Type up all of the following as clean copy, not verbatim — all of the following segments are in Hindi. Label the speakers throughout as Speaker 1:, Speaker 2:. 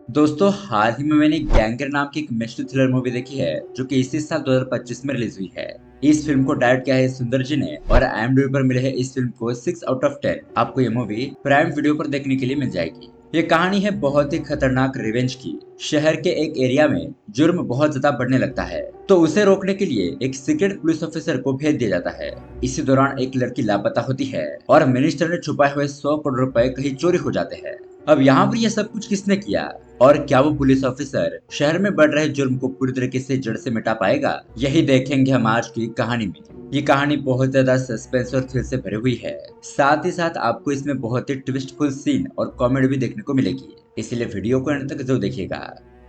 Speaker 1: दोस्तों हाल ही में मैंने गैंगर नाम की एक मिस्ट्री थ्रिलर मूवी देखी है जो कि इसी साल 2025 में रिलीज हुई है। इस फिल्म को डायरेक्ट किया है सुंदर जी ने और IMDb पर मिले है इस फिल्म को 6 आउट ऑफ 10। आपको ये मूवी प्राइम वीडियो पर देखने के लिए मिल जाएगी। ये कहानी है बहुत ही खतरनाक रिवेंज की। शहर के एक एरिया में जुर्म बहुत ज्यादा बढ़ने लगता है, तो उसे रोकने के लिए एक सीक्रेट पुलिस ऑफिसर को भेज दिया जाता है। इसी दौरान एक लड़की लापता होती है और मिनिस्टर ने छुपाए हुए 100 करोड़ रुपए कहीं चोरी हो जाते हैं। अब यहाँ पर यह सब कुछ किसने किया और क्या वो पुलिस ऑफिसर शहर में बढ़ रहे जुर्म को पूरी तरीके से जड़ से मिटा पाएगा, यही देखेंगे हम आज की कहानी में। ये कहानी बहुत ज्यादा सस्पेंस और थ्रिल से भरी हुई है। साथ ही साथ आपको इसमें बहुत ही ट्विस्टफुल सीन और कॉमेडी भी देखने को मिलेगी, इसलिए वीडियो को अंत तक जरूर देखिएगा।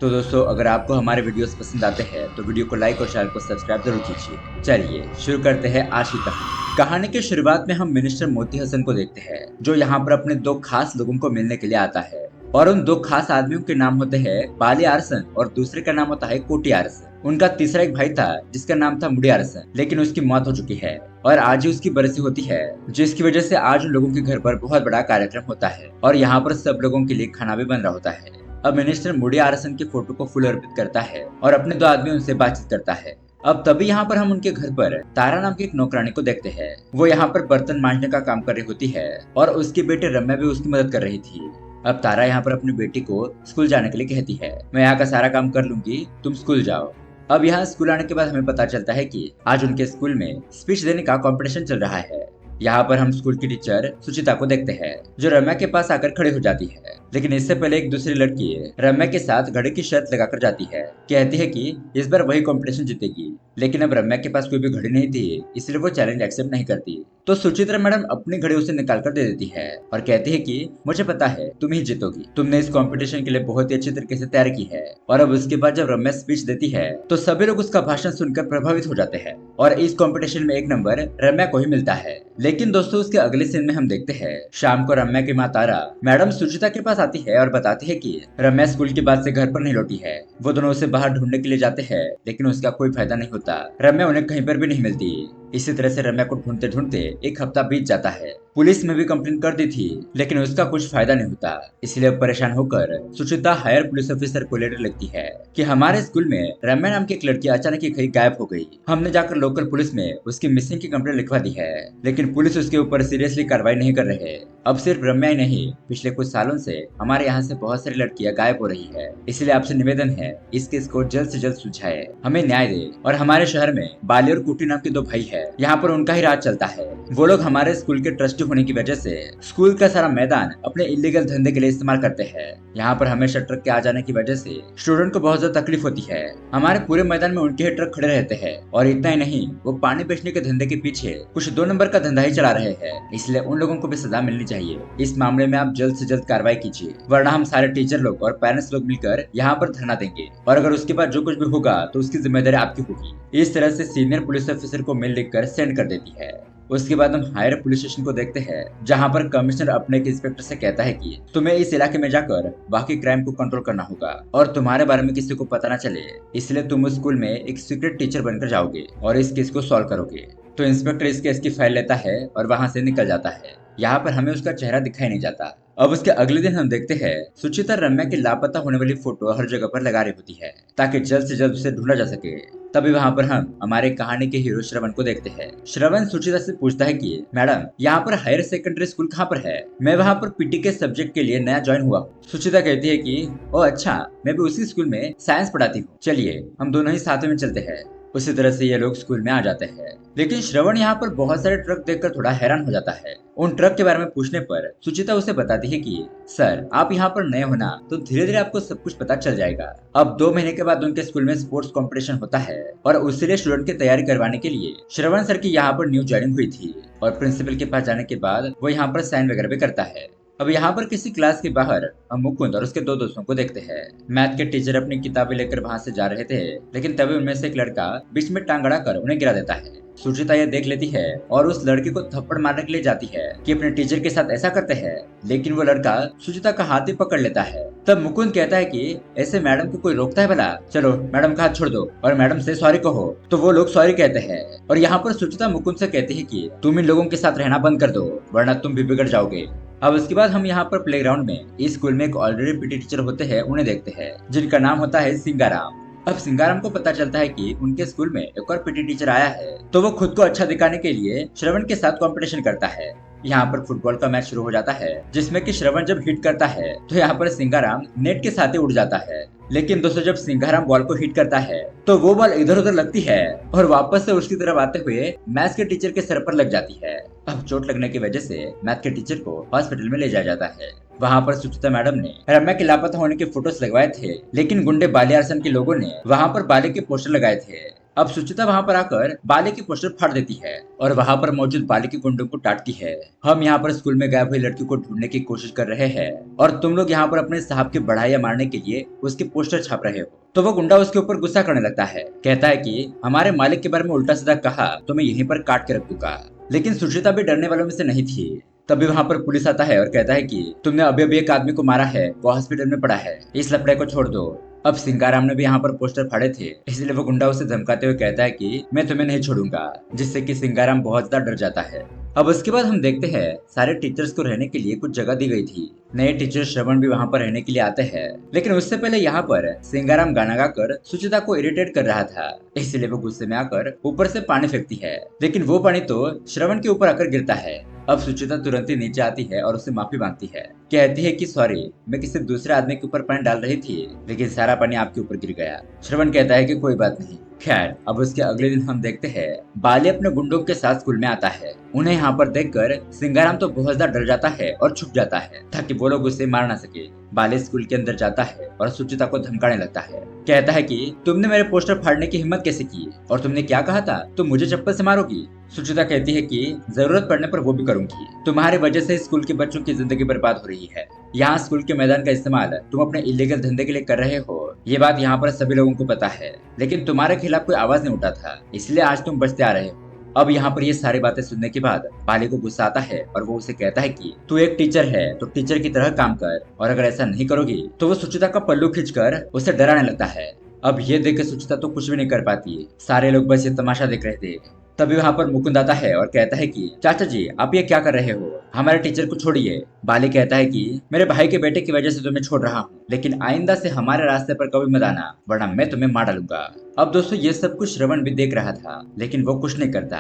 Speaker 1: तो दोस्तों अगर आपको हमारे वीडियोस पसंद आते हैं तो वीडियो को लाइक और चैनल को सब्सक्राइब जरूर कीजिए। चलिए शुरू करते हैं आज की कहानी की शुरुआत में हम मिनिस्टर मोती हसन को देखते हैं जो यहाँ पर अपने दो खास लोगों को मिलने के लिए आता है। और उन दो खास आदमियों के नाम होते हैं बाली आरसन और दूसरे का नाम होता है कोटी आरसन। उनका तीसरा एक भाई था जिसका नाम था मुड़ी आरसन, लेकिन उसकी मौत हो चुकी है और आज ही उसकी बरसी होती है, जिसकी वजह से आज उन लोगों के घर पर बहुत बड़ा कार्यक्रम होता है और यहाँ पर सब लोगों के लिए खाना भी बन रहा होता है। अब मिनिस्टर मुड़ी आरसन की फोटो को फूल अर्पित करता है और अपने दो आदमियों से बातचीत करता है। अब तभी यहाँ पर हम उनके घर पर तारा नाम की एक नौकरानी को देखते हैं। वो यहाँ पर बर्तन मांजने का काम कर रही होती है और उसकी बेटी रम्या भी उसकी मदद कर रही थी। अब तारा यहाँ पर अपनी बेटी को स्कूल जाने के लिए कहती है, मैं यहाँ का सारा काम कर लूंगी, तुम स्कूल जाओ। अब यहाँ स्कूल आने के बाद हमें पता चलता है कि आज उनके स्कूल में स्पीच देने का कंपटीशन चल रहा है। यहाँ पर हम स्कूल की टीचर सुचिता को देखते हैं जो रम्या के पास आकर खड़ी हो जाती है, लेकिन इससे पहले एक दूसरी लड़की रम्या के साथ घड़ी की शर्त लगाकर जाती है। कहती है कि इस बार वही कंपटीशन जीतेगी, लेकिन अब रम्या के पास कोई भी घड़ी नहीं थी, इसलिए वो चैलेंज एक्सेप्ट नहीं करती। तो सुचित्रा मैडम अपनी घड़ी उसे निकाल कर दे देती है और कहती है कि मुझे पता है तुम ही जीतोगी, तुमने इस कंपटीशन के लिए बहुत ही अच्छी तरीके से तैयारी की है। और अब उसके बाद जब रम्या स्पीच देती है तो सभी लोग उसका भाषण सुनकर प्रभावित हो जाते हैं और इस कंपटीशन में एक नंबर रम्या को ही मिलता है। लेकिन दोस्तों उसके अगले सीन में हम देखते हैं शाम को रम्या की माँ तारा मैडम सुचिता के पास आती है और बताती है कि रम्या स्कूल के बाद से घर पर नहीं लौटी है। वो दोनों उसे बाहर ढूंढने के लिए जाते हैं, लेकिन उसका कोई फायदा नहीं होता। रम्या उन्हें कहीं पर भी नहीं मिलती। इसी तरह से रम्या को ढूंढते ढूंढते एक हफ्ता बीत जाता है। पुलिस में भी कंप्लेंट कर दी थी, लेकिन उसका कुछ फायदा नहीं होता। इसलिए परेशान होकर सुचिता हायर पुलिस ऑफिसर को लेटर लिखती है कि हमारे स्कूल में रम्या नाम की एक लड़की अचानक ही कहीं गायब हो गई। हमने जाकर लोकल पुलिस में उसकी मिसिंग की कंप्लेंट लिखवा दी है, लेकिन पुलिस उसके ऊपर सीरियसली कार्रवाई नहीं कर रहे। अब सिर्फ रम्या ही नहीं, पिछले कुछ सालों से हमारे यहाँ से बहुत सारी लड़कियां गायब हो रही है। इसलिए आपसे निवेदन है इस केस को जल्द से जल्द सुलझाए, हमें न्याय दे। और हमारे शहर में बाली और कुटी नाम के दो भाई है, यहाँ पर उनका ही राज चलता है। वो लोग हमारे स्कूल के ट्रस्टी होने की वजह से स्कूल का सारा मैदान अपने इलीगल धंधे के लिए इस्तेमाल करते हैं। यहाँ पर हमेशा ट्रक के आ जाने की वजह से स्टूडेंट को बहुत ज्यादा तकलीफ होती है। हमारे पूरे मैदान में उनके ही ट्रक खड़े रहते हैं और इतना ही नहीं, वो पानी बेचने के धंधे के पीछे कुछ 2 नंबर का धंधा ही चला रहे हैं। इसलिए उन लोगों को भी सजा मिलनी चाहिए। इस मामले में आप जल्द से जल्द कार्रवाई कीजिए, वरना हम सारे टीचर लोग और पेरेंट्स लोग मिलकर यहाँ पर धरना देंगे और अगर उसके बाद जो कुछ भी होगा तो उसकी जिम्मेदारी आपकी होगी। इस तरह से सीनियर पुलिस ऑफिसर को मेल लिखकर सेंड कर देती है। उसके बाद हम हायर पुलिस स्टेशन को देखते हैं जहां पर कमिश्नर अपने एक इंस्पेक्टर से कहता है कि तुम्हें इस इलाके में जाकर बाकी क्राइम को कंट्रोल करना होगा और तुम्हारे बारे में किसी को पता न चले, इसलिए तुम उस स्कूल में एक सीक्रेट टीचर बनकर जाओगे और इस केस को सॉल्व करोगे। तो इंस्पेक्टर इस केस की फाइल लेता है और वहां से निकल जाता है। यहाँ पर हमें उसका चेहरा दिखाई नहीं जाता। अब उसके अगले दिन हम देखते हैं सुचिता रम्या की लापता होने वाली फोटो हर जगह पर लगा रही होती है ताकि जल्द से जल्द उसे ढूंढा जा सके। तभी वहाँ पर हम हमारे कहानी के हीरो श्रवण को देखते हैं। श्रवण सुचिता से पूछता है कि मैडम यहाँ पर हायर सेकेंडरी स्कूल कहाँ पर है? मैं वहाँ पर पीटी के सब्जेक्ट के लिए नया ज्वाइन हुआ हूँ। सुचिता कहती है कि ओ अच्छा, मैं भी उसी स्कूल में साइंस पढ़ाती हूँ, चलिए हम दोनों ही साथ में चलते हैं। उसी तरह से ये लोग स्कूल में आ जाते हैं, लेकिन श्रवण यहाँ पर बहुत सारे ट्रक देखकर थोड़ा हैरान हो जाता है। उन ट्रक के बारे में पूछने पर सुचिता उसे बताती है कि सर आप यहाँ पर नए हो ना, तो धीरे धीरे आपको सब कुछ पता चल जाएगा। अब 2 महीने के बाद उनके स्कूल में स्पोर्ट्स कंपटीशन होता है और उसी लिए स्टूडेंट की तैयारी करवाने के लिए श्रवण सर की यहाँ पर न्यू ज्वाइनिंग हुई थी और प्रिंसिपल के पास जाने के बाद वो यहाँ पर साइन वगैरह भी करता है। अब यहाँ पर किसी क्लास के बाहर हम मुकुंद और उसके दो दोस्तों को देखते हैं। मैथ के टीचर अपनी किताबें लेकर वहां से जा रहे थे, लेकिन तभी उनमें से एक लड़का बीच में टांग अड़ा कर उन्हें गिरा देता है, सुचिता यह देख लेती है और उस लड़के को थप्पड़ मारने के लिए जाती है कि अपने टीचर के साथ ऐसा करते हैं, लेकिन वो लड़का सुचिता का हाथ ही पकड़ लेता है। तब मुकुंद कहता है कि ऐसे मैडम को कोई रोकता है भला, चलो मैडम का हाथ छोड़ दो और मैडम से सॉरी कहो। तो वो लोग सॉरी कहते हैं और यहाँ पर सुचिता मुकुंद से कहती है कि तुम इन लोगों के साथ रहना बंद कर दो वरना तुम भी बिगड़ जाओगे। अब उसके बाद हम यहाँ पर प्लेग्राउंड में इस स्कूल में एक ऑलरेडी पीटी टीचर होते हैं उन्हें देखते हैं, जिनका नाम होता है सिंगाराम। अब सिंगाराम को पता चलता है कि उनके स्कूल में एक और पीटी टीचर आया है, तो वो खुद को अच्छा दिखाने के लिए श्रवण के साथ कंपटीशन करता है। यहाँ पर फुटबॉल का मैच शुरू हो जाता है, जिसमें कि श्रवण जब हिट करता है तो यहाँ पर सिंगाराम नेट के साथ ही उड़ जाता है। लेकिन दोस्तों जब सिंगाराम बॉल को हिट करता है तो वो बॉल इधर उधर लगती है और वापस से उसकी तरफ आते हुए मैथ्स के टीचर के सर पर लग जाती है। अब चोट लगने की वजह से मैथ के टीचर को हॉस्पिटल में ले जाया जाता है। वहाँ पर सुचिता मैडम ने रम्या के लापता होने के फोटोज लगवाए थे, लेकिन गुंडे बाले आसन के लोगों ने वहाँ पर बाले के पोस्टर लगाए थे। अब सुचिता वहाँ पर आकर बाले के पोस्टर फाड़ देती है और वहाँ पर मौजूद बाले के गुंडों को डांटती है। हम यहाँ पर स्कूल में गायब हुई लड़की को ढूंढने की कोशिश कर रहे हैं और तुम लोग यहाँ पर अपने साहब की बढ़ाइयाँ मारने के लिए उसके पोस्टर छाप रहे हो। तो वो गुंडा उसके ऊपर गुस्सा करने लगता है, कहता है कि हमारे मालिक के बारे में उल्टा सीधा कहा तो मैं यहीं पर काट के रख दूंगा। लेकिन सुचिता भी डरने वालों में से नहीं थी। तभी वहाँ पर पुलिस आता है और कहता है कि तुमने अभी अभी एक आदमी को मारा है, वो हॉस्पिटल में पड़ा है, इस लफड़े को छोड़ दो। अब सिंगाराम ने भी यहाँ पर पोस्टर फाड़े थे, इसलिए वो गुंडा उसे धमकाते हुए कहता है कि मैं तुम्हें नहीं छोड़ूंगा, जिससे कि सिंगाराम बहुत ज्यादा डर जाता है। अब उसके बाद हम देखते हैं सारे टीचर्स को रहने के लिए कुछ जगह दी गई थी। नए टीचर श्रवण भी वहाँ पर रहने के लिए आते हैं, लेकिन उससे पहले यहाँ पर सिंगाराम गाना गाकर सुचिता को इरिटेट कर रहा था, इसलिए वो गुस्से में आकर ऊपर से पानी फेंकती है, लेकिन वो पानी तो श्रवण के ऊपर आकर गिरता है। अब सुचिता तुरंत ही नीचे आती है और उससे माफी मांगती है, कहती है कि सॉरी, मैं किसी दूसरे आदमी के ऊपर पानी डाल रही थी, लेकिन सारा पानी आपके ऊपर गिर गया। श्रवण कहता है कि कोई बात नहीं। खैर अब उसके अगले दिन हम देखते हैं बाले अपने गुंडों के साथ स्कूल में आता है। उन्हें यहाँ पर देखकर सिंगाराम तो बहुत ज्यादा डर जाता है और छुप जाता है ताकि वो लोग उसे मार ना सके। बाले स्कूल के अंदर जाता है और सुचिता को धमकाने लगता है, कहता है कि तुमने मेरे पोस्टर फाड़ने की हिम्मत कैसे की और तुमने क्या कहा था, तुम मुझे चप्पल से मारोगी। सुचिता कहती है कि जरूरत पड़ने पर वो भी करूंगी, तुम्हारी वजह से स्कूल के बच्चों की जिंदगी बर्बाद हो रही है। यहाँ स्कूल के मैदान का इस्तेमाल तुम अपने इलीगल धंधे के लिए कर रहे हो, ये बात यहाँ पर सभी लोगों को पता है, लेकिन तुम्हारे खिलाफ कोई आवाज नहीं उठा था, इसलिए आज तुम बचते आ रहे हो। अब यहाँ पर ये सारी बातें सुनने के बाद बाले को गुस्सा आता है और वो उसे कहता है कि तू एक टीचर है तो टीचर की तरह काम कर, और अगर ऐसा नहीं करोगी तो वो सुचिता का पल्लू खींचकर उसे डराने लगता है। अब ये देख के सुचिता तो कुछ भी नहीं कर पाती, सारे लोग बस ये तमाशा देख रहे थे। तभी वहाँ पर मुकुंद आता है और कहता है कि चाचा जी आप ये क्या कर रहे हो, हमारे टीचर को छोड़िए। बाले कहता है कि मेरे भाई के बेटे की वजह से तुम्हें छोड़ रहा हूँ, लेकिन आइंदा से हमारे रास्ते पर कभी मत आना वरना मैं तुम्हें मार डालूंगा। अब दोस्तों ये सब कुछ श्रवण भी देख रहा था, लेकिन वो कुछ नहीं करता।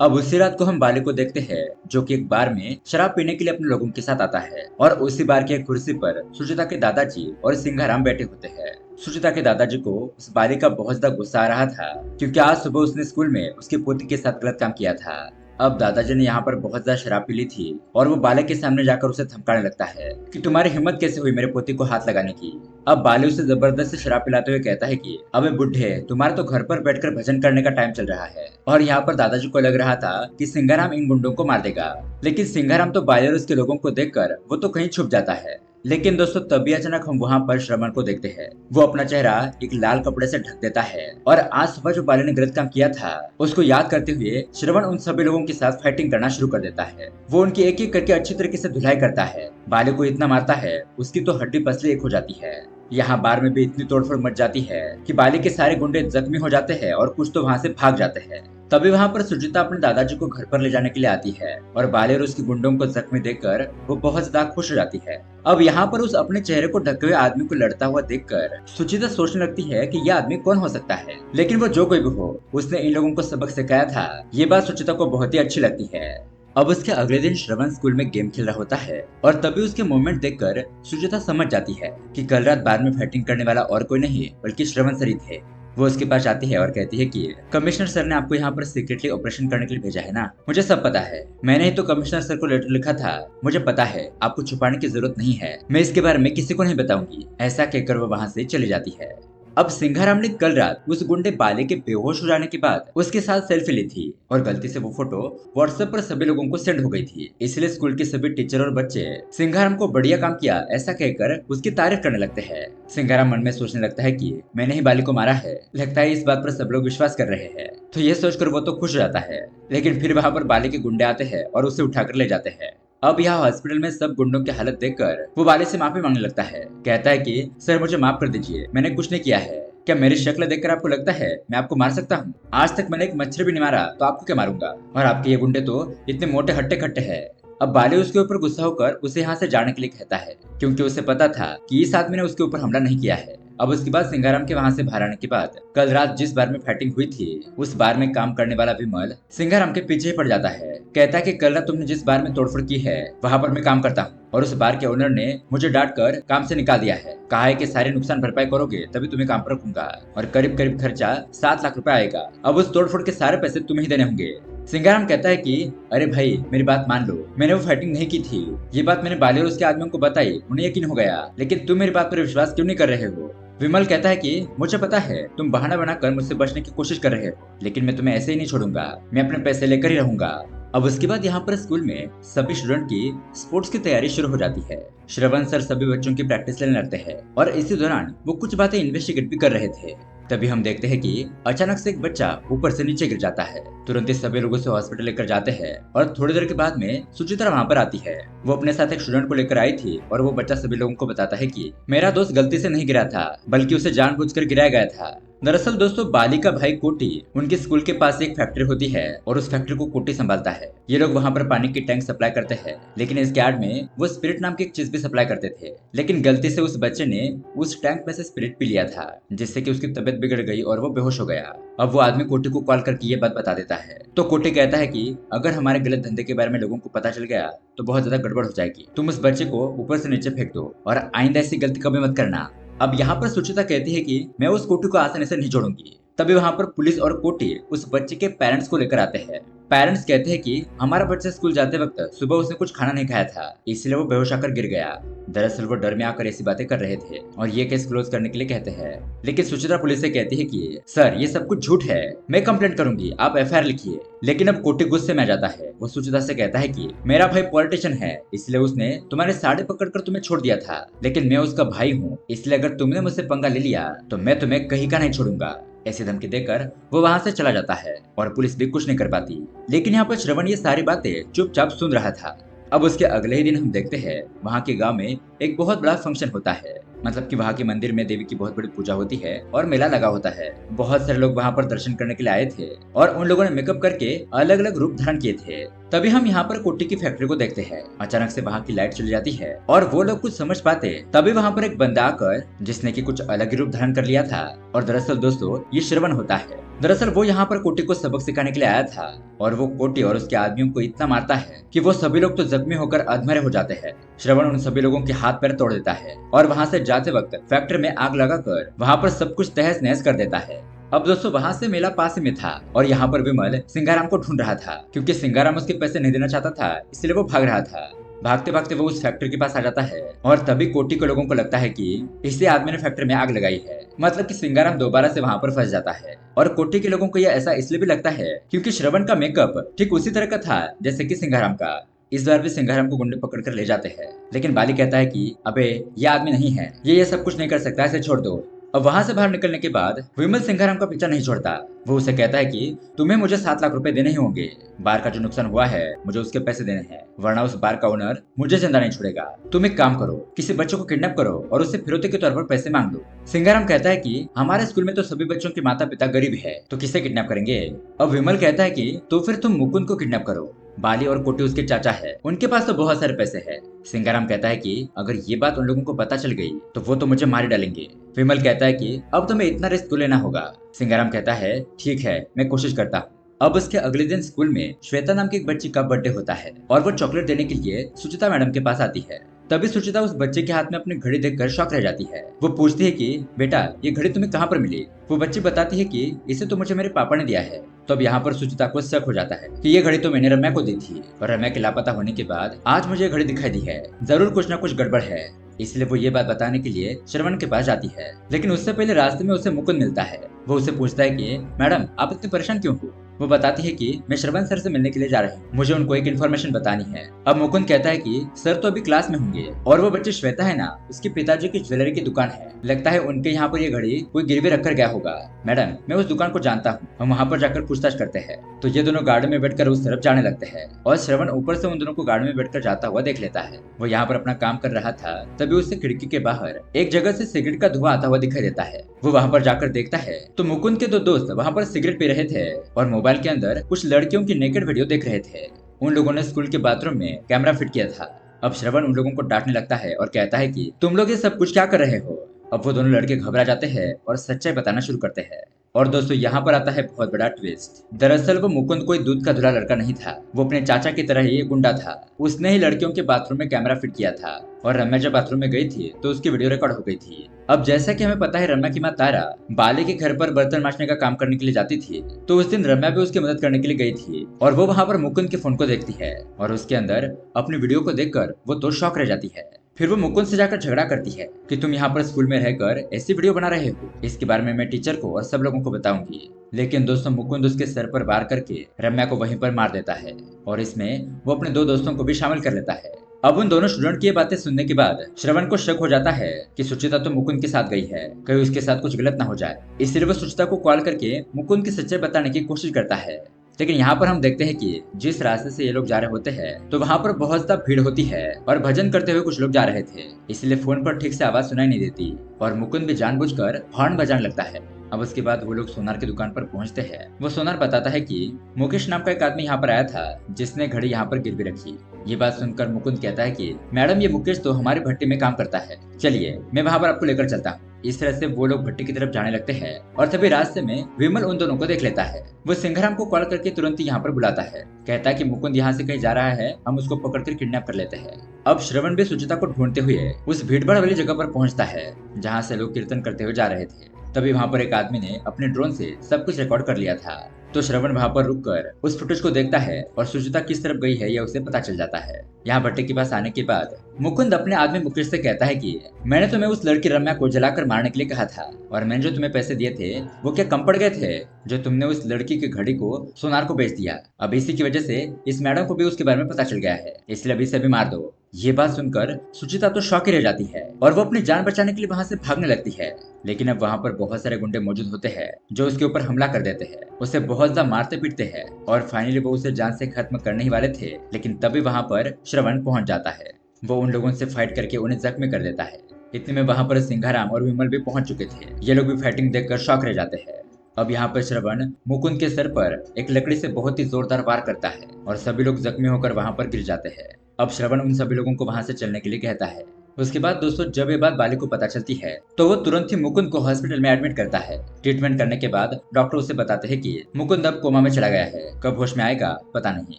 Speaker 1: अब उसी रात को हम बाले को देखते हैं जो कि एक बार में शराब पीने के लिए अपने लोगों के साथ आता है और उसी बार की एक कुर्सी पर सुचिता के दादाजी और सिंघाराम बैठे होते हैं। सुचिता के दादाजी को उस बाले का बहुत ज्यादा गुस्सा आ रहा था क्योंकि आज सुबह उसने स्कूल में उसके पोती के साथ गलत काम किया था। अब दादाजी ने यहाँ पर बहुत ज्यादा शराब पी ली थी और वो बाले के सामने जाकर उसे धमकाने लगता है कि तुम्हारी हिम्मत कैसे हुई मेरे पोती को हाथ लगाने की। अब बाले उसे जबरदस्ती शराब पिलाते हुए कहता है कि अबे बुढ़े, तुम्हारे तो घर पर बैठकर भजन करने का टाइम चल रहा है। और यहाँ पर दादाजी को लग रहा था कि सिंघाराम इन गुंडों को मार देगा, लेकिन सिंघाराम तो बाले और उसके लोगों को देखकर वो तो कहीं छुप जाता है। लेकिन दोस्तों तभी अचानक हम वहाँ पर श्रवण को देखते हैं, वो अपना चेहरा एक लाल कपड़े से ढक देता है और आज सुबह जो बाले ने गलत काम किया था उसको याद करते हुए श्रवण उन सभी लोगों के साथ फाइटिंग करना शुरू कर देता है। वो उनकी एक एक करके अच्छी तरीके से धुलाई करता है, बाले को इतना मारता है उसकी तो हड्डी पसली एक हो जाती है। यहाँ बार में भी इतनी तोड़फोड़ मच जाती है कि बाले के सारे गुंडे जख्मी हो जाते हैं और कुछ तो वहाँ से भाग जाते हैं। तभी वहाँ पर सुचिता अपने दादाजी को घर पर ले जाने के लिए आती है और बाले और उसके गुंडों को जख्मी देखकर वो बहुत ज्यादा खुश हो जाती है। अब यहाँ पर उस अपने चेहरे को ढके हुए आदमी को लड़ता हुआ देखकर सुचिता सोचने लगती है कि यह आदमी कौन हो सकता है, लेकिन वो जो कोई भी हो उसने इन लोगों को सबक सिखाया था, ये बात सुचिता को बहुत ही अच्छी लगती है। अब उसके अगले दिन श्रवण स्कूल में गेम खेल रहा होता है और तभी उसके मूवमेंट देखकर सुचिता समझ जाती है कि कल रात बार में फाइटिंग करने वाला और कोई नहीं बल्कि श्रवण सर ही थे। वो उसके पास आती है और कहती है कि कमिश्नर सर ने आपको यहाँ पर सीक्रेटली ऑपरेशन करने के लिए भेजा है ना, मुझे सब पता है, मैंने ही तो कमिश्नर सर को लेटर लिखा था, मुझे पता है आपको छुपाने की जरूरत नहीं है, मैं इसके बारे में किसी को नहीं बताऊंगी। ऐसा कहकर वो वहाँ से चली जाती है। अब सिंघाराम ने कल रात उस गुंडे बाले के बेहोश हो जाने के बाद उसके साथ सेल्फी ली थी और गलती से वो फोटो व्हाट्सएप पर सभी लोगों को सेंड हो गई थी। इसलिए स्कूल के सभी टीचर और बच्चे सिंघाराम को बढ़िया काम किया ऐसा कहकर उसकी तारीफ करने लगते हैं। सिंघाराम मन में सोचने लगता है कि मैंने ही बाली को मारा है। लगता है इस बात पर सब लोग विश्वास कर रहे हैं, तो ये सोचकर वो तो खुश हो जाता है। लेकिन फिर वहाँ पर बाली के गुंडे आते हैं और उसे उठाकर ले जाते हैं। अब यहाँ हॉस्पिटल में सब गुंडों की हालत देखकर वो बाली से माफी मांगने लगता है। कहता है कि सर मुझे माफ कर दीजिए, मैंने कुछ नहीं किया है। क्या मेरी शक्ल देखकर आपको लगता है मैं आपको मार सकता हूँ? आज तक मैंने एक मच्छर भी नहीं मारा, तो आपको क्या मारूंगा? और आपके ये गुंडे तो इतने मोटे हट्टे कट्टे हैं। अब बाली उसके ऊपर गुस्सा होकर उसे यहाँ से जाने के लिए कहता है, क्योंकि उसे पता था कि इस आदमी ने उसके ऊपर हमला नहीं किया है। अब उसके बाद सिंघाराम के वहाँ से बाहर आने के बाद कल रात जिस बार में फाइटिंग हुई थी उस बार में काम करने वाला विमल सिंघाराम के पीछे ही पड़ जाता है। कहता है कि कल रात तुमने जिस बार में तोड़फोड़ की है वहाँ पर मैं काम करता हूँ और उस बार के ओनर ने मुझे डांट कर काम से निकाल दिया है। कहा है कि सारे नुकसान भरपाई करोगे तभी तुम्हें काम पर रखूंगा और करीब करीब खर्चा 7 लाख रुपए आएगा। अब उस तोड़फोड़ के सारे पैसे तुम्हें ही देने होंगे। सिंघाराम कहता है कि अरे भाई मेरी बात मान लो, मैंने वो फाइटिंग नहीं की थी। ये बात मैंने बाली और उसके आदमियों को बताई, उन्हें यकीन हो गया, लेकिन तुम मेरी बात पर विश्वास क्यों नहीं कर रहे हो? विमल कहता है कि मुझे पता है तुम बहाना बनाकर मुझसे बचने की कोशिश कर रहे हो, लेकिन मैं तुम्हें ऐसे ही नहीं छोड़ूंगा, मैं अपने पैसे लेकर ही रहूंगा। अब उसके बाद यहाँ पर स्कूल में सभी स्टूडेंट की स्पोर्ट्स की तैयारी शुरू हो जाती है। श्रवण सर सभी बच्चों की प्रैक्टिस लेने लगते हैं और इसी दौरान वो कुछ बातें इन्वेस्टिगेट भी कर रहे थे। तभी हम देखते हैं कि अचानक से एक बच्चा ऊपर से नीचे गिर जाता है। तुरंत ही सभी लोग उसे हॉस्पिटल लेकर जाते हैं और थोड़ी देर के बाद में सुचित्रा वहाँ पर आती है। वो अपने साथ एक स्टूडेंट को लेकर आई थी और वो बच्चा सभी लोगों को बताता है कि मेरा दोस्त गलती से नहीं गिरा था, बल्कि उसे जानबूझकर गिराया गया था। दरअसल दोस्तों बाली का भाई कोटी उनके स्कूल के पास एक फैक्ट्री होती है और उस फैक्ट्री को कोटी संभालता है। ये लोग वहाँ पर पानी की टैंक सप्लाई करते हैं, लेकिन इसके ऐड में वो स्पिरिट नाम की एक चीज भी सप्लाई करते थे। लेकिन गलती से उस बच्चे ने उस टैंक में से स्पिरिट पी लिया था, जिससे कि उसकी तबीयत बिगड़ गई और वो बेहोश हो गया। अब वो आदमी कोटी को कॉल करके ये बात बता देता है, तो कोटी कहता है कि अगर हमारे गलत धंधे के बारे में लोगों को पता चल गया तो बहुत ज्यादा गड़बड़ हो जाएगी। तुम उस बच्चे को ऊपर से नीचे फेंक दो और आइंदा ऐसी गलती कभी मत करना। अब यहाँ पर सुचिता कहती है कि मैं उस कोटी को आसानी से नहीं छोड़ूंगी। तभी वहाँ पर पुलिस और कोटी उस बच्चे के पेरेंट्स को लेकर आते हैं। पेरेंट्स कहते हैं कि हमारा बच्चा स्कूल जाते वक्त सुबह उसने कुछ खाना नहीं खाया था, इसलिए वो बेहोश आकर गिर गया। दरअसल वो डर में आकर ऐसी बातें कर रहे थे और ये केस क्लोज करने के लिए कहते हैं। लेकिन सुचित्रा पुलिस से कहती है कि सर ये सब कुछ झूठ है, मैं कंप्लेंट करूंगी, आप एफआईआर लिखिए। लेकिन अब कोटी गुस्से में आ जाता है। वो सुचित्रा से कहता है कि मेरा भाई पॉलिटिशियन है, इसलिए उसने तुम्हारे साड़े पकड़कर तुम्हें छोड़ दिया था, लेकिन मैं उसका भाई हूँ, इसलिए अगर तुमने मुझसे पंगा ले लिया तो मैं तुम्हें कहीं का नहीं छोड़ूंगा। ऐसी धमकी देकर वो वहां से चला जाता है और पुलिस भी कुछ नहीं कर पाती। लेकिन यहाँ पर श्रवण ये सारी बातें चुपचाप सुन रहा था। अब उसके अगले ही दिन हम देखते हैं वहाँ के गांव में एक बहुत बड़ा फंक्शन होता है। मतलब कि वहाँ के मंदिर में देवी की बहुत बड़ी पूजा होती है और मेला लगा होता है। बहुत सारे लोग वहाँ पर दर्शन करने के लिए आए थे और उन लोगों ने मेकअप करके अलग अलग रूप धारण किए थे। तभी हम यहाँ पर कोटी की फैक्ट्री को देखते हैं। अचानक से वहाँ की लाइट चली जाती है और वो लोग कुछ समझ पाते तभी वहाँ पर एक बंदा आकर जिसने की कुछ अलग ही रूप धारण कर लिया था। और दरअसल दोस्तों ये श्रवण होता है। दरअसल वो यहाँ पर कोटी को सबक सिखाने के लिए आया था और वो कोटी और उसके आदमियों को इतना मारता है कि वो सभी लोग तो जख्मी होकर अधमरे हो जाते हैं। श्रवण उन सभी लोगों के हाथ पैर तोड़ देता है और वहाँ से जाते वक्त फैक्ट्री में आग लगाकर वहाँ पर सब कुछ तहस नहस कर देता है। अब दोस्तों वहाँ से मेला पास में था और यहाँ पर विमल सिंघाराम को ढूंढ रहा था, क्योंकि सिंघाराम उसके पैसे नहीं देना चाहता था, इसलिए वो भाग रहा था। भागते भागते वो उस फैक्ट्री के पास आ जाता है और तभी कोटी के लोगों को लगता है कि इसी आदमी ने फैक्ट्री में आग लगाई है। मतलब कि सिंघाराम दोबारा से वहाँ पर फंस जाता है और कोटी के लोगों को यह ऐसा इसलिए भी लगता है क्योंकि श्रवण का मेकअप ठीक उसी तरह का था जैसे कि सिंघाराम का। इस बार भी सिंघाराम को गुंडे पकड़ कर ले जाते हैं, लेकिन बाली कहता है कि अबे ये आदमी नहीं है, ये सब कुछ नहीं कर सकता, इसे छोड़ दो। अब वहाँ से बाहर निकलने के बाद विमल सिंघाराम का पीछा नहीं छोड़ता। वो उसे कहता है कि तुम्हें मुझे 7 लाख रुपए देने ही होंगे, बार का जो नुकसान हुआ है मुझे उसके पैसे देने हैं, वरना उस बार का ओनर मुझे जिंदा नहीं छोड़ेगा। तुम एक काम करो, किसी बच्चों को किडनैप करो और उससे फिरौती के तौर पर पैसे मांग लो। सिंघाराम कहता है कि हमारे स्कूल में तो सभी बच्चों के माता पिता गरीब है, तो किसे किडनैप करेंगे। अब विमल कहता है कि तो फिर तुम मुकुंद को किडनैप करो, बाली और कोटी उसके चाचा है, उनके पास तो बहुत सारे पैसे हैं। सिंघाराम कहता है कि अगर ये बात उन लोगों को पता चल गई तो वो तो मुझे मार डालेंगे। विमल कहता है कि अब तुम्हें इतना रिस्क तो लेना होगा। सिंघाराम कहता है ठीक है, मैं कोशिश करता हूँ। अब उसके अगले दिन स्कूल में श्वेता नाम की एक बच्ची का बर्थडे होता है और वो चॉकलेट देने के लिए सुचिता मैडम के पास आती है। तभी सुचिता उस बच्चे के हाथ में अपनी घड़ी देखकर शॉक रह जाती है। वो पूछती है कि बेटा ये घड़ी तुम्हें कहाँ पर मिली। वो बच्ची बताती है कि इसे तो मुझे मेरे पापा ने दिया है। तो अब यहाँ पर सुचिता को शक हो जाता है कि ये घड़ी तो मैंने रम्या को दी थी और रम्या के लापता होने के बाद आज मुझे घड़ी दिखाई दी है, जरूर कुछ ना कुछ गड़बड़ है। इसलिए वो ये बात बताने के लिए श्रवण के पास जाती है, लेकिन उससे पहले रास्ते में उसे मुकुंद मिलता है। वो उसे पूछता है कि मैडम आप इतने परेशान क्यों हो। वो बताती है कि मैं श्रवण सर से मिलने के लिए जा रही हूँ, मुझे उनको एक इन्फॉर्मेशन बतानी है। अब मुकुंद कहता है कि सर तो अभी क्लास में होंगे और वो बच्ची श्वेता है ना, उसके पिताजी की ज्वेलरी की दुकान है, लगता है उनके यहाँ पर ये घड़ी कोई गिरवी रखकर गया होगा। मैडम मैं उस दुकान को जानता हूँ, हम वहाँ पर जाकर पूछताछ करते हैं। तो ये दोनों गाड़ी में बैठकर उस तरफ जाने लगते हैं और श्रवण ऊपर से उन दोनों को गाड़ी में बैठकर जाता हुआ देख लेता है। वो यहाँ पर अपना काम कर रहा था, तभी उससे खिड़की के बाहर एक जगह से सिगरेट का धुआं आता हुआ दिखाई देता है। वो वहाँ पर जाकर देखता है तो मुकुंद के दो दोस्त वहाँ पर सिगरेट पी रहे थे और मोबाइल के अंदर कुछ लड़कियों की नेकेड वीडियो देख रहे थे। उन लोगों ने स्कूल के बाथरूम में कैमरा फिट किया था। अब श्रवण उन लोगों को डांटने लगता है और कहता है कि तुम लोग ये सब कुछ क्या कर रहे हो। अब वो दोनों लड़के घबरा जाते हैं और सच्चाई बताना शुरू करते हैं। और दोस्तों यहाँ पर आता है बहुत बड़ा ट्विस्ट। दरअसल वो मुकुंद कोई दूध का धुला लड़का नहीं था, वो अपने चाचा की तरह ही गुंडा था। उसने ही लड़कियों के बाथरूम में कैमरा फिट किया था और रम्या जब बाथरूम में गई थी तो उसकी वीडियो रिकॉर्ड हो गई थी। अब जैसा कि हमें पता है रम्या की माँ तारा बाले के घर पर बर्तन मांजने का काम करने के लिए जाती थी, तो उस दिन रम्या भी उसकी मदद करने के लिए गई थी और वो वहाँ पर मुकुंद के फोन को देखती है और उसके अंदर अपनी वीडियो को देखकर वो तो शॉक रह जाती है। फिर वो मुकुंद से जाकर झगड़ा करती है कि तुम यहाँ पर स्कूल में रहकर ऐसी वीडियो बना रहे हो, इसके बारे में मैं टीचर को और सब लोगों को बताऊंगी। लेकिन दोस्तों मुकुंद उसके सर पर वार करके रम्या को वहीं पर मार देता है और इसमें वो अपने दो दोस्तों को भी शामिल कर लेता है। अब उन दोनों स्टूडेंट की ये बातें सुनने के बाद श्रवण को शक हो जाता है कि सुचिता तो मुकुंद के साथ गई है, कहीं उसके साथ कुछ गलत ना हो जाए। इसलिए वो सुचिता को कॉल करके मुकुंद की सच्चाई बताने की कोशिश करता है। लेकिन यहाँ पर हम देखते हैं कि जिस रास्ते से ये लोग जा रहे होते हैं तो वहाँ पर बहुत ज्यादा भीड़ होती है और भजन करते हुए कुछ लोग जा रहे थे, इसलिए फोन पर ठीक से आवाज सुनाई नहीं देती और मुकुंद भी जानबूझकर हॉर्न बजाने लगता है। अब उसके बाद वो लोग सोनार की दुकान पर पहुंचते हैं। वो सोनार बताता है कि मुकेश नाम का एक आदमी यहाँ पर आया था जिसने घड़ी यहाँ पर गिरवी रखी। ये बात सुनकर मुकुंद कहता है कि मैडम ये मुकेश तो हमारी भट्टी में काम करता है, चलिए मैं वहाँ पर आपको लेकर चलता हूँ। इस तरह से वो लोग भट्टी की तरफ जाने लगते हैं और तभी रास्ते में विमल उन दोनों को देख लेता है। वो सिंघराम को कॉल करके तुरंत ही यहाँ पर बुलाता है, कहता है कि मुकुंद यहाँ से कहीं जा रहा है, हम उसको पकड़कर किडनैप कर लेते हैं। अब श्रवण भी सुचिता को ढूंढते हुए उस भीड़भाड़ वाली जगह पर पहुंचता है जहाँ से लोग कीर्तन करते हुए जा रहे थे। तभी वहाँ पर एक आदमी ने अपने ड्रोन से सब कुछ रिकॉर्ड कर लिया था। तो श्रवण वहाँ पर रुककर उस फुटेज को देखता है और सुचिता किस तरफ गई है यह उसे पता चल जाता है। यहाँ भट्टी के पास आने के बाद मुकुंद अपने आदमी मुकेश से कहता है कि मैंने तुम्हें उस लड़की रम्या को जलाकर मारने के लिए कहा था और मैंने जो तुम्हें पैसे दिए थे वो क्या कम पड़ गए थे जो तुमने उस लड़की की घड़ी को सोनार को बेच दिया। अब इसी की वजह से इस मैडम को भी उसके बारे में पता चल गया है, इसलिए अभी से भी मार दो। ये बात सुनकर सुचिता तो शॉक ही रह जाती है और वो अपनी जान बचाने के लिए वहाँ से भागने लगती है। लेकिन अब वहाँ पर बहुत सारे गुंडे मौजूद होते हैं जो उसके ऊपर हमला कर देते हैं, उसे बहुत ज्यादा मारते पीटते हैं और फाइनली वो उसे जान से खत्म करने ही वाले थे। लेकिन तभी वहाँ पर श्रवण पहुंच जाता है। वो उन लोगों से फाइट करके उन्हें जख्मी कर देता है। इतने में वहाँ पर सिंघाराम और विमल भी पहुंच चुके थे। ये लोग भी फाइटिंग देखकर शॉक रह जाते हैं। अब यहाँ पर श्रवण मुकुंद के सर पर एक लकड़ी से बहुत ही जोरदार वार करता है और सभी लोग जख्मी होकर वहाँ पर गिर जाते हैं। अब श्रवण उन सभी लोगों को वहाँ से चलने के लिए कहता है। उसके बाद दोस्तों जब ये बात बाली को पता चलती है तो वो तुरंत ही मुकुंद को हॉस्पिटल में एडमिट करता है। ट्रीटमेंट करने के बाद डॉक्टर उसे बताते हैं कि मुकुंद अब कोमा में चला गया है, कब होश में आएगा पता नहीं।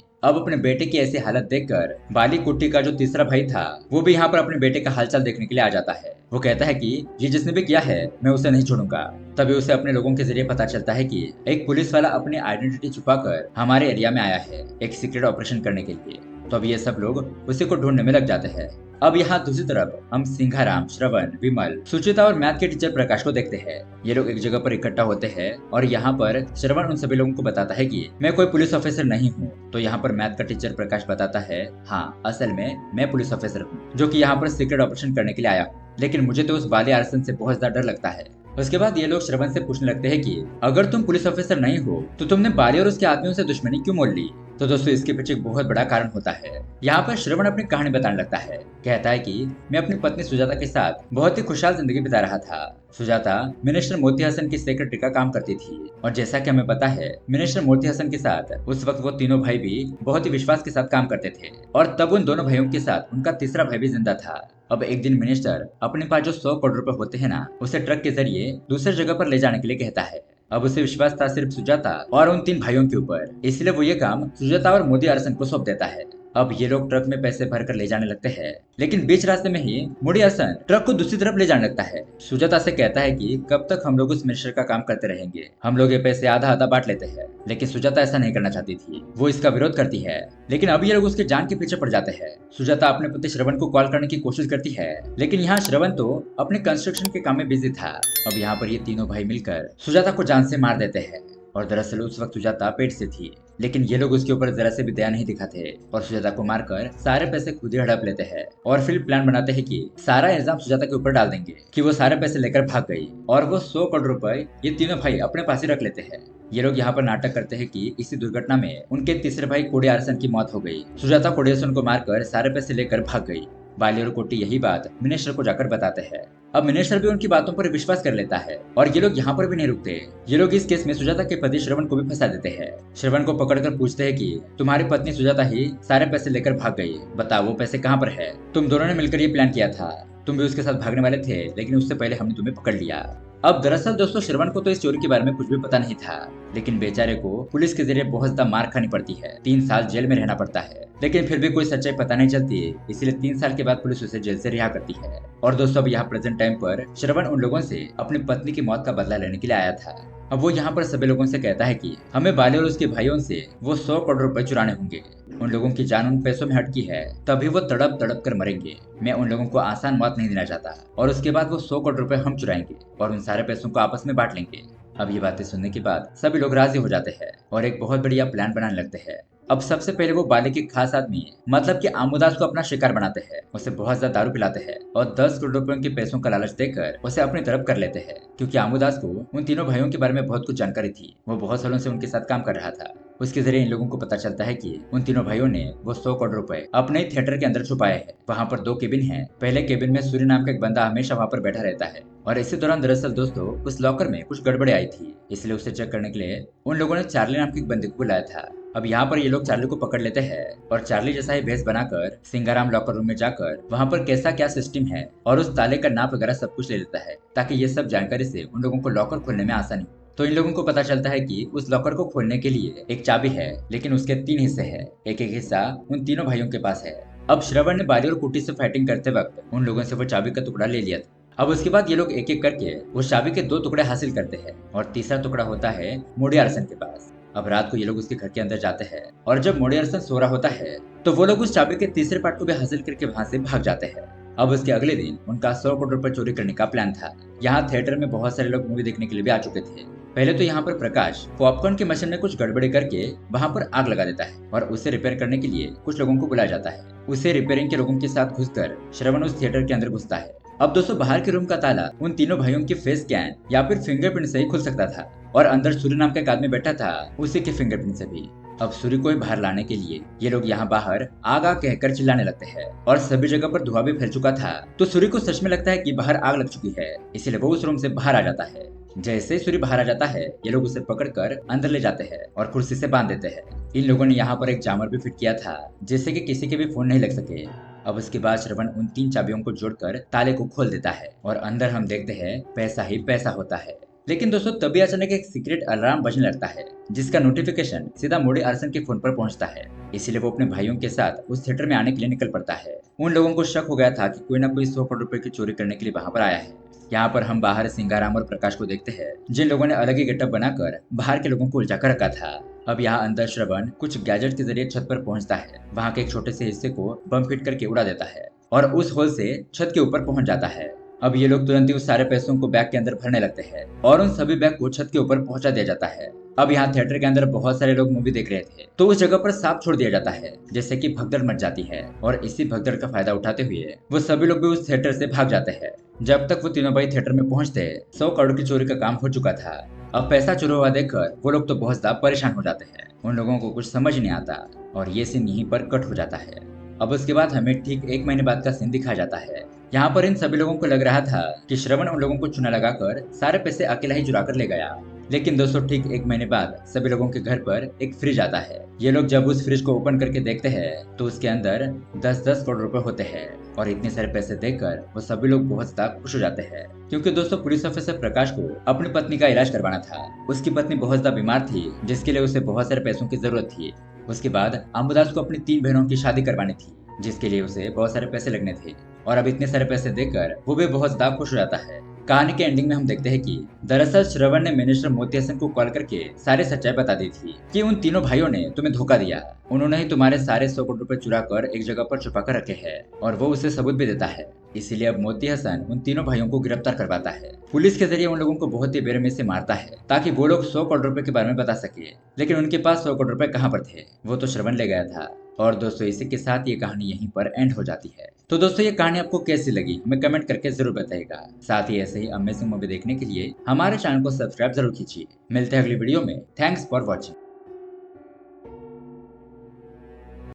Speaker 1: अब अपने बेटे की ऐसी हालत देखकर बाली कुट्टी का जो तीसरा भाई था वो भी यहाँ पर अपने बेटे का हालचाल देखने के लिए आ जाता है। वो कहता है कि ये जिसने भी किया है मैं उसे नहीं छोड़ूंगा। तभी उसे अपने लोगों के जरिए पता चलता है कि एक पुलिस वाला अपनी आइडेंटिटी छुपाकर हमारे एरिया में आया है एक सीक्रेट ऑपरेशन करने के लिए। तो अब ये सब लोग उसी को ढूंढने में लग जाते हैं। अब यहाँ दूसरी तरफ हम सिंघाराम, श्रवण, विमल, सुचिता और मैथ के टीचर प्रकाश को देखते हैं। ये लोग एक जगह पर इकट्ठा होते हैं और यहाँ पर श्रवण उन सभी लोगों को बताता है कि मैं कोई पुलिस ऑफिसर नहीं हूँ। तो यहाँ पर मैथ का टीचर प्रकाश बताता है हाँ असल में मैं पुलिस ऑफिसर हूँ जो कि यहाँ पर सीक्रेट ऑपरेशन करने के लिए आया हूँ, लेकिन मुझे तो उस बाली आर्सन से बहुत ज्यादा डर लगता है। उसके बाद ये लोग श्रवण से पूछने लगते हैं कि अगर तुम पुलिस ऑफिसर नहीं हो तो तुमने बाली और उसके आदमियों से दुश्मनी क्यों मोल ली। तो दोस्तों इसके पीछे एक बहुत बड़ा कारण होता है। यहाँ पर श्रवण अपनी कहानी बताने लगता है। कहता है कि मैं अपनी पत्नी सुजाता के साथ बहुत ही खुशहाल जिंदगी बिता रहा था। सुजाता मिनिस्टर मोती हसन की सेक्रेटरी का काम करती थी और जैसा कि हमें पता है मिनिस्टर मोती हसन के साथ उस वक्त वो तीनों भाई भी बहुत ही विश्वास के साथ काम करते थे और तब उन दोनों भाइयों के साथ उनका तीसरा भाई भी जिंदा था। अब एक दिन मिनिस्टर अपने पास जो 100 करोड़ रुपए होते हैं ना उसे ट्रक के जरिए दूसरी जगह पर ले जाने के लिए कहता है। अब उसे विश्वास था सिर्फ सुजाता और उन 3 भाइयों के ऊपर, इसलिए वो ये काम सुजाता और मोदी अरसन को सौंप देता है। अब ये लोग ट्रक में पैसे भरकर ले जाने लगते हैं, लेकिन बीच रास्ते में ही मोरियासन ट्रक को दूसरी तरफ ले जाने लगता है। सुजाता से कहता है कि कब तक हम लोग उस मिनिस्टर का काम करते रहेंगे, हम लोग ये पैसे आधा आधा बांट लेते हैं। लेकिन सुजाता ऐसा नहीं करना चाहती थी, वो इसका विरोध करती है। लेकिन अब ये लोग उसके जान के पीछे पड़ जाते हैं। सुजाता अपने पति श्रवण को कॉल करने की कोशिश करती है, लेकिन यहाँ श्रवण तो अपने कंस्ट्रक्शन के काम में बिजी था। अब यहाँ पर ये तीनों भाई मिलकर सुजाता को जान से मार देते हैं। और दरअसल उस वक्त सुजाता पेट से थी, लेकिन ये लोग उसके ऊपर जरा से भी दया नहीं दिखाते और सुजाता को मारकर सारे पैसे खुद ही हड़प लेते हैं। और फिर प्लान बनाते हैं कि सारा इल्जाम सुजाता के ऊपर डाल देंगे कि वो सारे पैसे लेकर भाग गई और वो 100 करोड़ रुपए ये तीनों भाई अपने पास ही रख लेते हैं। ये लोग यहाँ पर नाटक करते हैं कि इसी दुर्घटना में उनके तीसरे भाई कोडियारसन की मौत हो गई। सुजाता कोडियारसन को मारकर सारे पैसे लेकर भाग गई। बाली और कोटी यही बात मिनिस्टर को जाकर बताते हैं। अब मिनिस्टर भी उनकी बातों पर विश्वास कर लेता है और ये लोग यहाँ पर भी नहीं रुकते। ये लोग इस केस में सुजाता के पति श्रवण को भी फंसा देते हैं। श्रवण को पकड़कर पूछते हैं कि तुम्हारी पत्नी सुजाता ही सारे पैसे लेकर भाग गई, बताओ वो पैसे कहाँ पर है? तुम दोनों ने मिलकर ये प्लान किया था, तुम भी उसके साथ भागने वाले थे, लेकिन उससे पहले हमने तुम्हें पकड़ लिया। अब दरअसल दोस्तों श्रवण को तो इस चोरी के बारे में कुछ भी पता नहीं था, लेकिन बेचारे को पुलिस के जरिए बहुत ज्यादा मार खानी पड़ती है, 3 साल जेल में रहना पड़ता है। लेकिन फिर भी कोई सच्चाई पता नहीं चलती, इसलिए 3 साल के बाद पुलिस उसे जेल से रिहा करती है। और दोस्तों अब यहाँ प्रेजेंट टाइम पर श्रवण उन लोगों से अपनी पत्नी की मौत का बदला लेने के लिए आया था। अब वो यहाँ पर सभी लोगों से कहता है कि हमें बाली और उसके भाइयों से वो 100 करोड़ रुपए चुराने होंगे। उन लोगों की जान उन पैसों में हटकी है, तभी वो तड़प तड़प कर मरेंगे। मैं उन लोगों को आसान मौत नहीं देना चाहता और उसके बाद वो 100 करोड़ रुपए हम चुराएंगे और उन सारे पैसों को आपस में बांट लेंगे। अब ये बातें सुनने के बाद सभी लोग राजी हो जाते हैं और एक बहुत बढ़िया प्लान बनाने लगते हैं। अब सबसे पहले वो बाली के खास आदमी मतलब कि आमोदास को अपना शिकार बनाते हैं, उसे बहुत ज्यादा दारू पिलाते हैं और 10 करोड़ रुपयों के पैसों का लालच देकर उसे अपनी तरफ कर लेते हैं, क्योंकि आमोदास को उन तीनों भाइयों के बारे में बहुत कुछ जानकारी थी। वो बहुत सालों से उनके साथ काम कर रहा था। उसके जरिए इन लोगों को पता चलता है कि उन तीनों भाइयों ने वो 100 करोड़ रुपए अपने ही थिएटर के अंदर छुपाए हैं। वहाँ पर 2 केबिन हैं। पहले केबिन में सूर्य नाम का एक बंदा हमेशा वहाँ पर बैठा रहता है और इसी दौरान दरअसल दोस्तों उस लॉकर में कुछ गड़बड़ी आई थी, इसलिए उसे चेक करने के लिए उन लोगों ने चार्ली नाम के एक बंदे को बुलाया था। अब यहाँ पर ये लोग चार्ली को पकड़ लेते हैं और चार्ली जैसा ही भेष बनाकर सिंगाराम लॉकर रूम में जाकर वहाँ पर कैसा क्या सिस्टम है और उस ताले का नाप वगैरह सब कुछ ले लेता है, ताकि ये सब जानकारी से उन लोगों को लॉकर खोलने में आसानी हो। तो इन लोगों को पता चलता है कि उस लॉकर को खोलने के लिए एक चाबी है, लेकिन उसके 3 हिस्से हैं, एक एक हिस्सा उन तीनों भाइयों के पास है। अब श्रवण ने बाली और कुटी से फाइटिंग करते वक्त उन लोगों से वो चाबी का टुकड़ा ले लिया था। अब उसके बाद ये लोग एक एक करके उस चाबी के 2 टुकड़े हासिल करते हैं और तीसरा टुकड़ा होता है मोडियारसन के पास। अब रात को ये लोग उसके घर के अंदर जाते हैं और जब मोडियारसन सो रहा होता है तो वो लोग उस चाबी के तीसरे पार्ट को भी हासिल करके वहाँ से भाग जाते हैं। अब उसके अगले दिन उनका 100 करोड़ रुपए चोरी करने का प्लान था। यहाँ थिएटर में बहुत सारे लोग मूवी देखने के लिए भी आ चुके थे। पहले तो यहाँ पर प्रकाश पॉपकॉर्न की मशीन में कुछ गड़बड़ी करके वहाँ पर आग लगा देता है और उसे रिपेयर करने के लिए कुछ लोगों को बुलाया जाता है। उसे रिपेयरिंग के लोगों के साथ घुसकर श्रवण उस थिएटर के अंदर घुसता है। अब दोस्तों बाहर के रूम का ताला उन तीनों भाइयों के फेस स्कैन या फिर फिंगरप्रिंट से ही खुल सकता था और अंदर सूर्य नाम का एक आदमी बैठा था, उसी के फिंगरप्रिंट से भी। अब सूर्य को बाहर लाने के लिए ये लोग यहाँ बाहर आग आग कहकर चिल्लाने लगते हैं और सभी जगह पर धुआं भी फैल चुका था। तो सूर्य को सच में लगता है कि बाहर आग लग चुकी है, इसलिए वो उस रूम से बाहर आ जाता है। जैसे ही सूर्य बाहर आ जाता है ये लोग उसे पकड़कर अंदर ले जाते हैं और कुर्सी से बांध देते हैं। इन लोगों ने यहाँ पर एक जामर भी फिट किया था जिससे कि किसी के भी फोन नहीं लग सके। अब उसके बाद श्रवण उन 3 चाबियों को जोड़कर ताले को खोल देता है और अंदर हम देखते हैं पैसा ही पैसा होता है। लेकिन दोस्तों तभी अचानक एक सीक्रेट अलार्म बजने लगता है जिसका नोटिफिकेशन सीधा मोडियारसन के फोन पर पहुंचता है, इसलिए वो अपने भाइयों के साथ उस थिएटर में आने के लिए निकल पड़ता है। उन लोगों को शक हो गया था कि कोई ना कोई 100 करोड़ रुपए की चोरी करने के लिए वहां पर आया है। यहाँ पर हम बाहर सिंगाराम और प्रकाश को देखते हैं जिन लोगों ने अलग ही गेटअप बनाकर बाहर के लोगों को उलझा कर रखा था। अब यहाँ अंदर श्रवण कुछ गैजेट के जरिए छत पर पहुंचता है, वहाँ के एक छोटे से हिस्से को बम फिट करके उड़ा देता है और उस होल से छत के ऊपर पहुंच जाता है। अब ये लोग तुरंत ही उस सारे पैसों को बैग के अंदर भरने लगते हैं और उन सभी बैग को छत के ऊपर पहुंचा दिया जाता है। अब यहाँ थिएटर के अंदर बहुत सारे लोग मूवी देख रहे थे, तो उस जगह पर सांप छोड़ दिया जाता है जिससे कि भगदड़ मच जाती है और इसी भगदड़ का फायदा उठाते हुए वो सभी लोग भी उस थिएटर से भाग जाते हैं। जब तक वो तीनों भाई थिएटर में पहुंचते 100 करोड़ की चोरी का काम हो चुका था। अब पैसा चोरी हुआ देखकर वो लोग तो बहुत ज्यादा परेशान हो जाते हैं, उन लोगों को कुछ समझ नहीं आता और ये सीन यहीं पर कट हो जाता है। अब उसके बाद हमें ठीक 1 महीने बाद का सीन दिखाया जाता है। यहाँ पर इन सभी लोगों को लग रहा था कि श्रवण उन लोगों को चूना लगाकर सारे पैसे अकेला ही चुरा कर ले गया। लेकिन दोस्तों ठीक 1 महीने बाद सभी लोगों के घर पर एक फ्रिज आता है। ये लोग जब उस फ्रिज को ओपन करके देखते हैं तो उसके अंदर 10-10 करोड़ रुपए होते हैं और इतने सारे पैसे देखकर वो सभी लोग बहुत ज्यादा खुश हो जाते हैं, क्योंकि दोस्तों पुलिस ऑफिसर प्रकाश को अपनी पत्नी का इलाज करवाना था। उसकी पत्नी बहुत ज्यादा बीमार थी जिसके लिए उसे बहुत सारे पैसों की जरूरत थी। उसके बाद अंबुदास को अपनी 3 बहनों की शादी करवानी थी, जिसके लिए उसे बहुत सारे पैसे लगने थे और अब इतने सारे पैसे देकर वो भी बहुत ज्यादा खुश हो जाता है। कहानी के एंडिंग में हम देखते हैं कि दरअसल श्रवण ने मिनिस्टर मोती हसन को कॉल करके सारी सच्चाई बता दी थी कि उन तीनों भाइयों ने तुम्हें धोखा दिया। उन्होंने ही तुम्हारे सारे 100 करोड़ रुपए चुरा कर एक जगह पर छुपा कर रखे हैं और वो उसे सबूत भी देता है। इसीलिए अब मोती हसन उन तीनों भाइयों को गिरफ्तार करवाता है। पुलिस के जरिए उन लोगों को बहुत ही बेरहमी से मारता है ताकि वो लोग 100 करोड़ रुपए के बारे में बता सके, लेकिन उनके पास 100 करोड़ रुपए कहाँ पर थे, वो तो श्रवण ले गया था। और दोस्तों इसी के साथ ये कहानी यहीं पर एंड हो जाती है। तो दोस्तों ये कहानी आपको कैसी लगी हमें कमेंट करके जरूर बताइएगा। साथ ही ऐसे ही अमेजिंग मूवी देखने के लिए हमारे चैनल को सब्सक्राइब जरूर कीजिए। मिलते हैं अगली वीडियो में। Thanks for watching.